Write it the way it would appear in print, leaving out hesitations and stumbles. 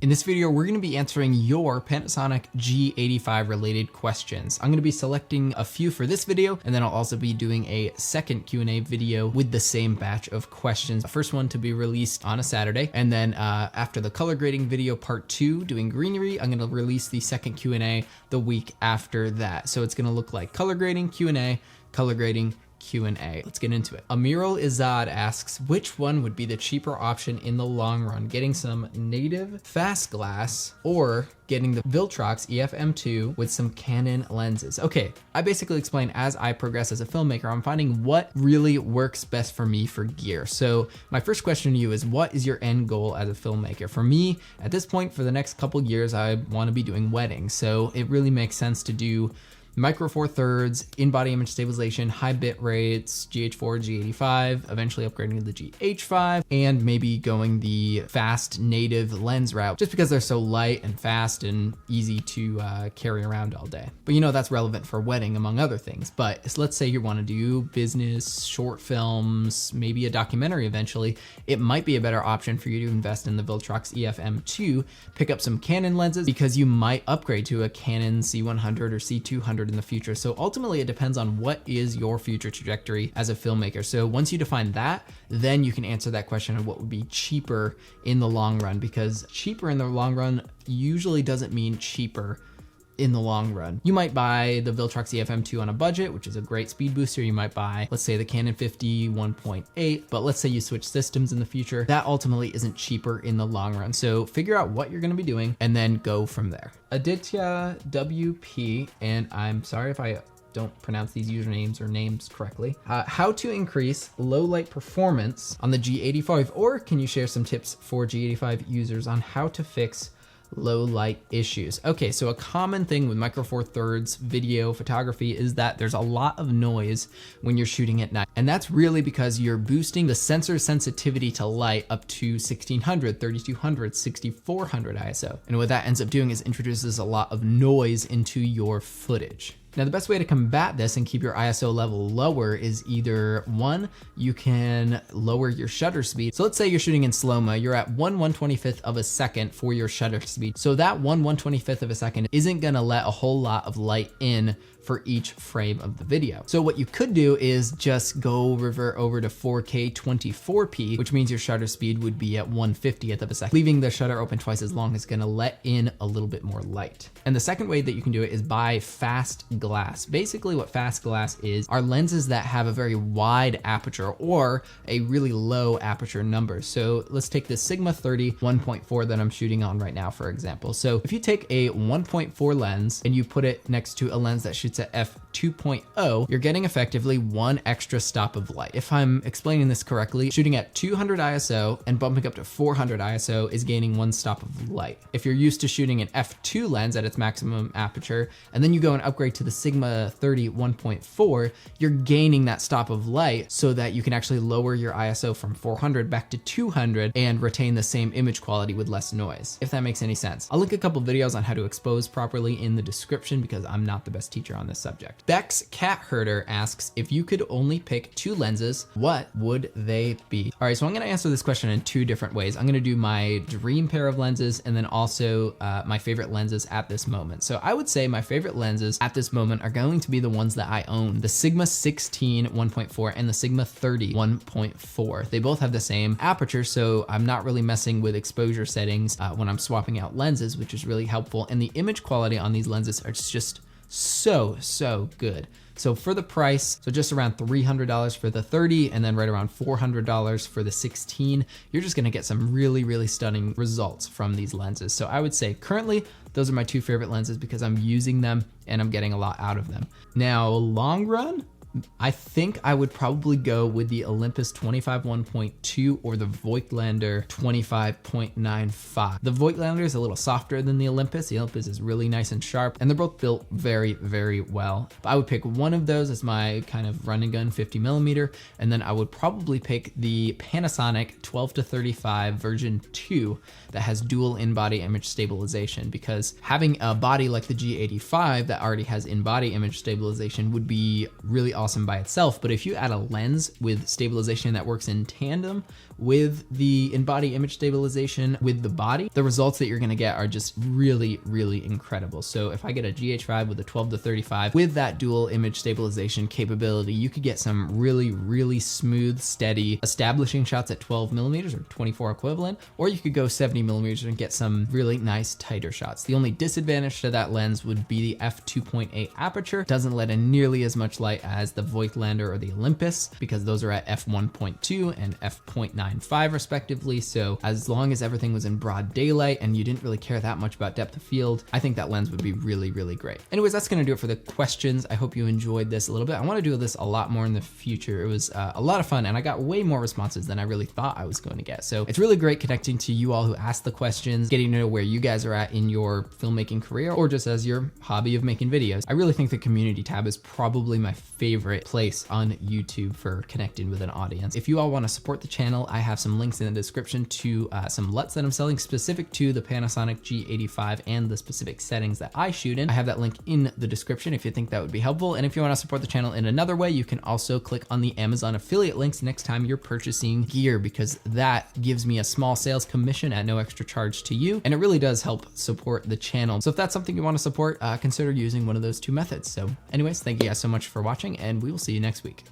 In this video, we're gonna be answering your Panasonic G85 related questions. I'm gonna be selecting a few for this video, and then I'll also be doing a second Q&A video with the same batch of questions. The first one to be released on a Saturday, and then after the color grading video part 2, doing greenery, I'm gonna release the second Q&A the week after that. So it's gonna look like color grading, Q&A, color grading, Q&A. Let's get into it. Amiral Izad asks, which one would be the cheaper option in the long run? Getting some native fast glass or getting the Viltrox EF-M2 with some Canon lenses? Okay, I basically explain as I progress as a filmmaker, I'm finding what really works best for me for gear. So my first question to you is, what is your end goal as a filmmaker? For me, at this point, for the next couple years, I want to be doing weddings. So it really makes sense to do Micro Four Thirds, in-body image stabilization, high bit rates, GH4, G85, eventually upgrading to the GH5, and maybe going the fast native lens route, just because they're so light and fast and easy to carry around all day. But you know, that's relevant for wedding, among other things. But let's say you want to do business, short films, maybe a documentary eventually, it might be a better option for you to invest in the Viltrox EF-M2, pick up some Canon lenses, because you might upgrade to a Canon C100 or C200 in the future. So ultimately it depends on what is your future trajectory as a filmmaker. So once you define that, then you can answer that question of what would be cheaper in the long run, because cheaper in the long run usually doesn't mean cheaper in the long run. You might buy the Viltrox EF-M2 on a budget, which is a great speed booster. You might buy, let's say, the Canon 50 1.8, but let's say you switch systems in the future. That ultimately isn't cheaper in the long run. So figure out what you're gonna be doing and then go from there. Aditya WP, and I'm sorry if I don't pronounce these usernames or names correctly. How to increase low light performance on the G85, or can you share some tips for G85 users on how to fix low light issues? Okay, so a common thing with Micro Four Thirds video photography is that there's a lot of noise when you're shooting at night. And that's really because you're boosting the sensor sensitivity to light up to 1600, 3200, 6400 ISO. And what that ends up doing is introduces a lot of noise into your footage. Now, the best way to combat this and keep your ISO level lower is either one, you can lower your shutter speed. So let's say you're shooting in slow-mo, you're at 1/125th of a second for your shutter speed. So that 1/125th of a second isn't gonna let a whole lot of light in for each frame of the video. So what you could do is just revert over to 4K 24p, which means your shutter speed would be at 1/50th of a second. Leaving the shutter open twice as long is gonna let in a little bit more light. And the second way that you can do it is buy fast glass. Basically what fast glass is are lenses that have a very wide aperture or a really low aperture number. So let's take the Sigma 30 1.4 that I'm shooting on right now, for example. So if you take a 1.4 lens and you put it next to a lens that shoots at f2.0, you're getting effectively one extra stop of light. If I'm explaining this correctly, shooting at 200 ISO and bumping up to 400 ISO is gaining one stop of light. If you're used to shooting an f2 lens at its maximum aperture, and then you go and upgrade to the Sigma 30 1.4, you're gaining that stop of light so that you can actually lower your ISO from 400 back to 200 and retain the same image quality with less noise, if that makes any sense. I'll link a couple videos on how to expose properly in the description because I'm not the best teacher on this subject. Bex Cat Herder asks, if you could only pick two lenses, what would they be? All right, so I'm gonna answer this question in two different ways. I'm gonna do my dream pair of lenses and then also my favorite lenses at this moment. So I would say my favorite lenses at this moment are going to be the ones that I own, the Sigma 16 1.4 and the Sigma 30 1.4. They both have the same aperture, so I'm not really messing with exposure settings when I'm swapping out lenses, which is really helpful. And the image quality on these lenses are just so good. So for the price, so just around $300 for the 30 and then right around $400 for the 16, you're just gonna get some really stunning results from these lenses. So I would say currently, those are my two favorite lenses because I'm using them and I'm getting a lot out of them. Now, long run, I think I would probably go with the Olympus 25 1.2 or the Voigtlander 25.95. The Voigtlander is a little softer than the Olympus. The Olympus is really nice and sharp, and they're both built very well. But I would pick one of those as my kind of run and gun 50mm, and then I would probably pick the Panasonic 12-35 version 2 that has dual in-body image stabilization, because having a body like the G85 that already has in-body image stabilization would be really awesome by itself, but if you add a lens with stabilization that works in tandem with the in-body image stabilization with the body, the results that you're gonna get are just really, really incredible. So if I get a G85 with a 12 to 35 with that dual image stabilization capability, you could get some really, really smooth, steady establishing shots at 12 millimeters or 24 equivalent, or you could go 70 millimeters and get some really nice tighter shots. The only disadvantage to that lens would be the f2.8 aperture. Doesn't let in nearly as much light as the Voigtlander or the Olympus, because those are at f1.2 and f.95 respectively. So as long as everything was in broad daylight and you didn't really care that much about depth of field, I think that lens would be really, really great. Anyways, that's gonna do it for the questions. I hope you enjoyed this a little bit. I wanna do this a lot more in the future. It was a lot of fun, and I got way more responses than I really thought I was going to get. So it's really great connecting to you all who asked the questions, getting to know where you guys are at in your filmmaking career, or just as your hobby of making videos. I really think the community tab is probably my favorite place on YouTube for connecting with an audience. If you all want to support the channel, I have some links in the description to some LUTs that I'm selling specific to the Panasonic G85 and the specific settings that I shoot in. I have that link in the description if you think that would be helpful. And if you want to support the channel in another way, you can also click on the Amazon affiliate links next time you're purchasing gear, because that gives me a small sales commission at no extra charge to you, and it really does help support the channel. So if that's something you want to support, consider using one of those two methods. So anyways, thank you guys so much for watching, and we will see you next week.